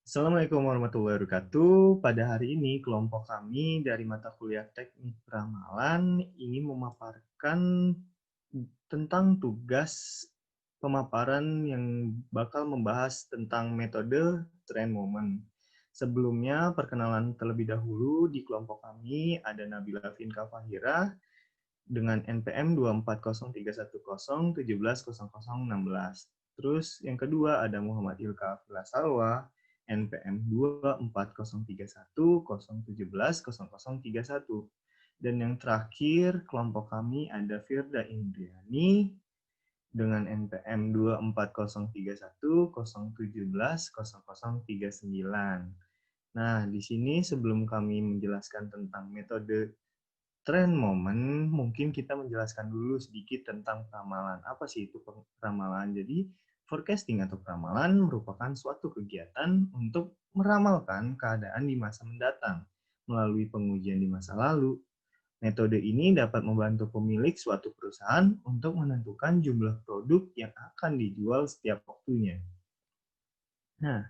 Assalamualaikum warahmatullahi wabarakatuh. Pada hari ini, kelompok kami dari mata kuliah Teknik Peramalan ingin memaparkan tentang tugas pemaparan yang bakal membahas tentang metode trend moment. Sebelumnya, perkenalan terlebih dahulu di kelompok kami ada Nabila Finka Fahira dengan NPM 24031017016. Terus yang kedua ada Muhammad Ilka Filasalwa, NPM 2403101700031. Dan yang terakhir kelompok kami ada Firda Indriani dengan NPM 2403101700039. Nah, di sini sebelum kami menjelaskan tentang metode trend moment, mungkin kita menjelaskan dulu sedikit tentang peramalan. Apa sih itu peramalan? Jadi, forecasting atau peramalan merupakan suatu kegiatan untuk meramalkan keadaan di masa mendatang melalui pengujian di masa lalu. Metode ini dapat membantu pemilik suatu perusahaan untuk menentukan jumlah produk yang akan dijual setiap waktunya. Nah,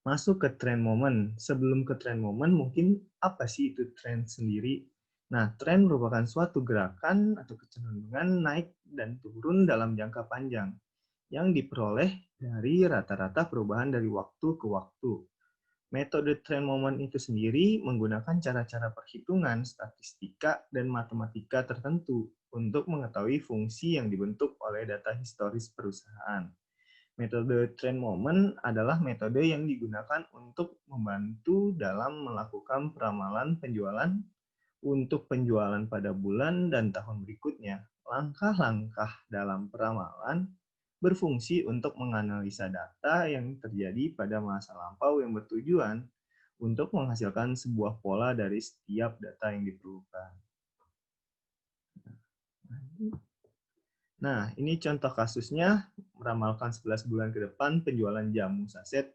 masuk ke trend moment. Sebelum ke trend moment, mungkin apa sih itu trend sendiri? Nah, tren merupakan suatu gerakan atau kecenderungan naik dan turun dalam jangka panjang yang diperoleh dari rata-rata perubahan dari waktu ke waktu. Metode trend moment itu sendiri menggunakan cara-cara perhitungan, statistika, dan matematika tertentu untuk mengetahui fungsi yang dibentuk oleh data historis perusahaan. Metode trend moment adalah metode yang digunakan untuk membantu dalam melakukan peramalan penjualan untuk penjualan pada bulan dan tahun berikutnya. Langkah-langkah dalam peramalan berfungsi untuk menganalisa data yang terjadi pada masa lampau yang bertujuan untuk menghasilkan sebuah pola dari setiap data yang diperlukan. Nah, ini contoh kasusnya meramalkan 11 bulan ke depan penjualan jamu saset.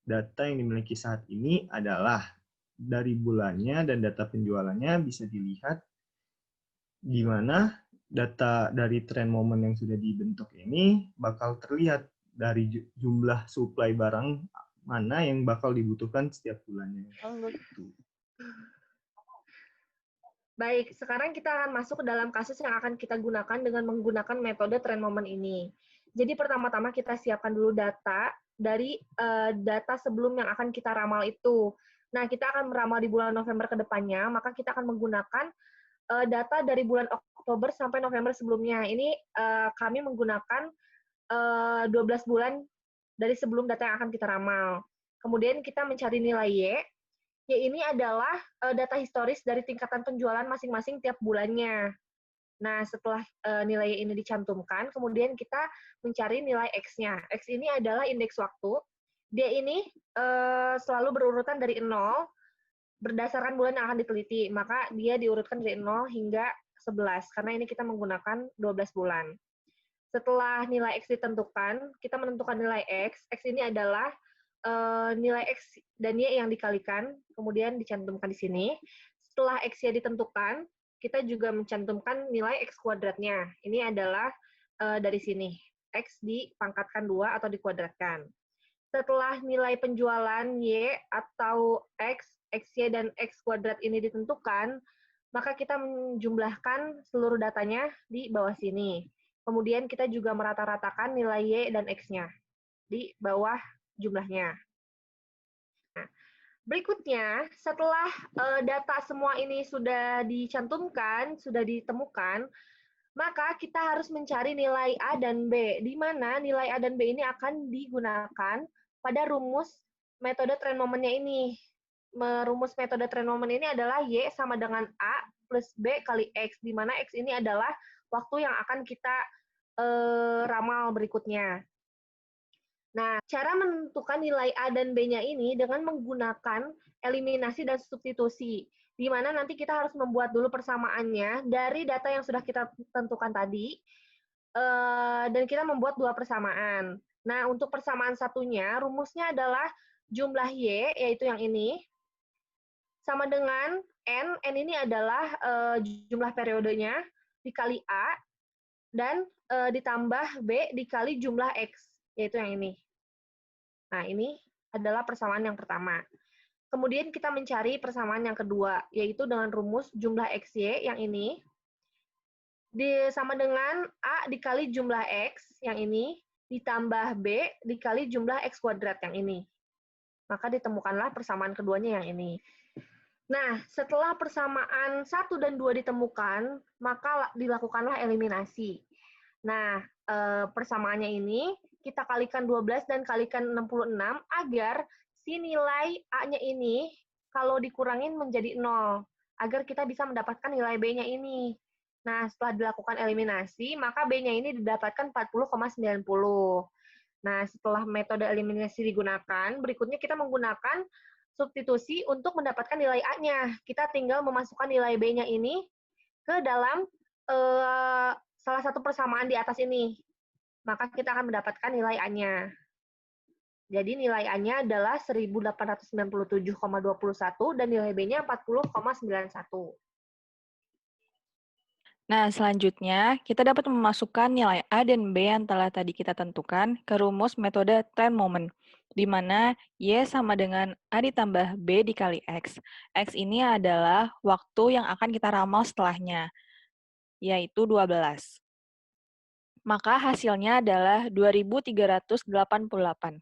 Data yang dimiliki saat ini adalah dari bulannya dan data penjualannya bisa dilihat di mana data dari trend moment yang sudah dibentuk ini bakal terlihat dari jumlah supply barang mana yang bakal dibutuhkan setiap bulannya. Gitu. Baik, sekarang kita akan masuk ke dalam kasus yang akan kita gunakan dengan menggunakan metode trend moment ini. Jadi pertama-tama kita siapkan dulu data dari data sebelum yang akan kita ramal itu. Nah, kita akan meramal di bulan November ke depannya, maka kita akan menggunakan data dari bulan Oktober sampai November sebelumnya. Ini kami menggunakan 12 bulan dari sebelum data yang akan kita ramal. Kemudian kita mencari nilai Y. Y ini adalah data historis dari tingkatan penjualan masing-masing tiap bulannya. Nah, setelah nilai Y ini dicantumkan, kemudian kita mencari nilai X-nya. X ini adalah indeks waktu. Dia ini selalu berurutan dari 0 berdasarkan bulan yang akan diteliti. Maka dia diurutkan dari 0 hingga 11, karena ini kita menggunakan 12 bulan. Setelah nilai X ditentukan, kita menentukan nilai X. X ini adalah nilai X dan Y yang dikalikan, kemudian dicantumkan di sini. Setelah X-nya ditentukan, kita juga mencantumkan nilai X kuadratnya. Ini adalah dari sini. X dipangkatkan 2 atau dikuadratkan. Setelah nilai penjualan Y atau X, XY, dan X kuadrat ini ditentukan, maka kita menjumlahkan seluruh datanya di bawah sini. Kemudian kita juga merata-ratakan nilai Y dan X-nya di bawah jumlahnya. Nah, berikutnya, setelah data semua ini sudah dicantumkan, sudah ditemukan, maka kita harus mencari nilai A dan B, di mana nilai A dan B ini akan digunakan pada rumus metode trend moment-nya ini. Rumus metode trend moment ini adalah Y sama dengan A plus B kali X, di mana X ini adalah waktu yang akan kita ramal berikutnya. Nah, cara menentukan nilai A dan B-nya ini dengan menggunakan eliminasi dan substitusi, di mana nanti kita harus membuat dulu persamaannya dari data yang sudah kita tentukan tadi, dan kita membuat 2 persamaan. Nah, untuk persamaan satunya, rumusnya adalah jumlah Y, yaitu yang ini, sama dengan N ini adalah jumlah periodenya, dikali A, dan ditambah B dikali jumlah X, yaitu yang ini. Nah, ini adalah persamaan yang pertama. Kemudian kita mencari persamaan yang kedua, yaitu dengan rumus jumlah XY yang ini, sama dengan A dikali jumlah X yang ini, ditambah B dikali jumlah X kuadrat yang ini. Maka ditemukanlah persamaan keduanya yang ini. Nah, setelah persamaan 1 dan 2 ditemukan, maka dilakukanlah eliminasi. Nah, persamaannya ini kita kalikan 12 dan kalikan 66 agar si nilai A-nya ini kalau dikurangin menjadi 0, agar kita bisa mendapatkan nilai B-nya ini. Nah, setelah dilakukan eliminasi, maka B-nya ini didapatkan 40,90. Nah, setelah metode eliminasi digunakan, berikutnya kita menggunakan substitusi untuk mendapatkan nilai A-nya. Kita tinggal memasukkan nilai B-nya ini ke dalam salah satu persamaan di atas ini. Maka kita akan mendapatkan nilai A-nya. Jadi nilai A-nya adalah 1897,21 dan nilai B-nya 40,91. Nah, selanjutnya kita dapat memasukkan nilai A dan B yang telah tadi kita tentukan ke rumus metode trend moment, di mana Y sama dengan A ditambah B dikali X. X ini adalah waktu yang akan kita ramal setelahnya, yaitu 12. Maka hasilnya adalah 2388.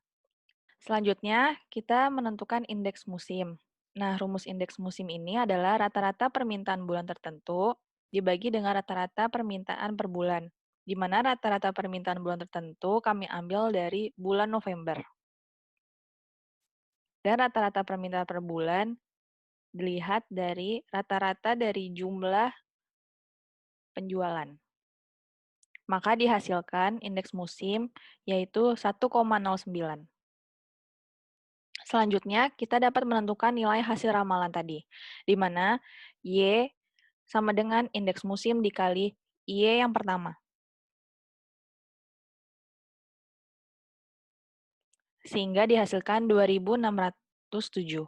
Selanjutnya, kita menentukan indeks musim. Nah, rumus indeks musim ini adalah rata-rata permintaan bulan tertentu dibagi dengan rata-rata permintaan per bulan, di mana rata-rata permintaan bulan tertentu kami ambil dari bulan November. Dan rata-rata permintaan per bulan dilihat dari rata-rata dari jumlah penjualan. Maka dihasilkan indeks musim yaitu 1,09. Selanjutnya, kita dapat menentukan nilai hasil ramalan tadi, di mana Y sama dengan indeks musim dikali Y yang pertama. Sehingga dihasilkan 2607.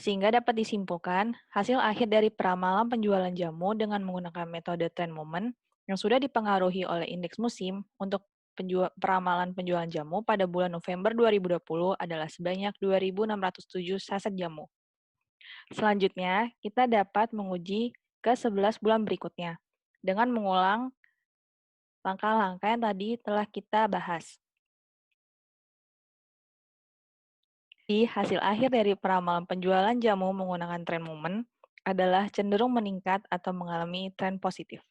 Sehingga dapat disimpulkan, hasil akhir dari peramalan penjualan jamu dengan menggunakan metode trend moment yang sudah dipengaruhi oleh indeks musim untuk peramalan penjualan jamu pada bulan November 2020 adalah sebanyak 2.607 saset jamu. Selanjutnya, kita dapat menguji ke 11 bulan berikutnya dengan mengulang langkah-langkah yang tadi telah kita bahas. Di hasil akhir dari peramalan penjualan jamu menggunakan trend moment adalah cenderung meningkat atau mengalami tren positif.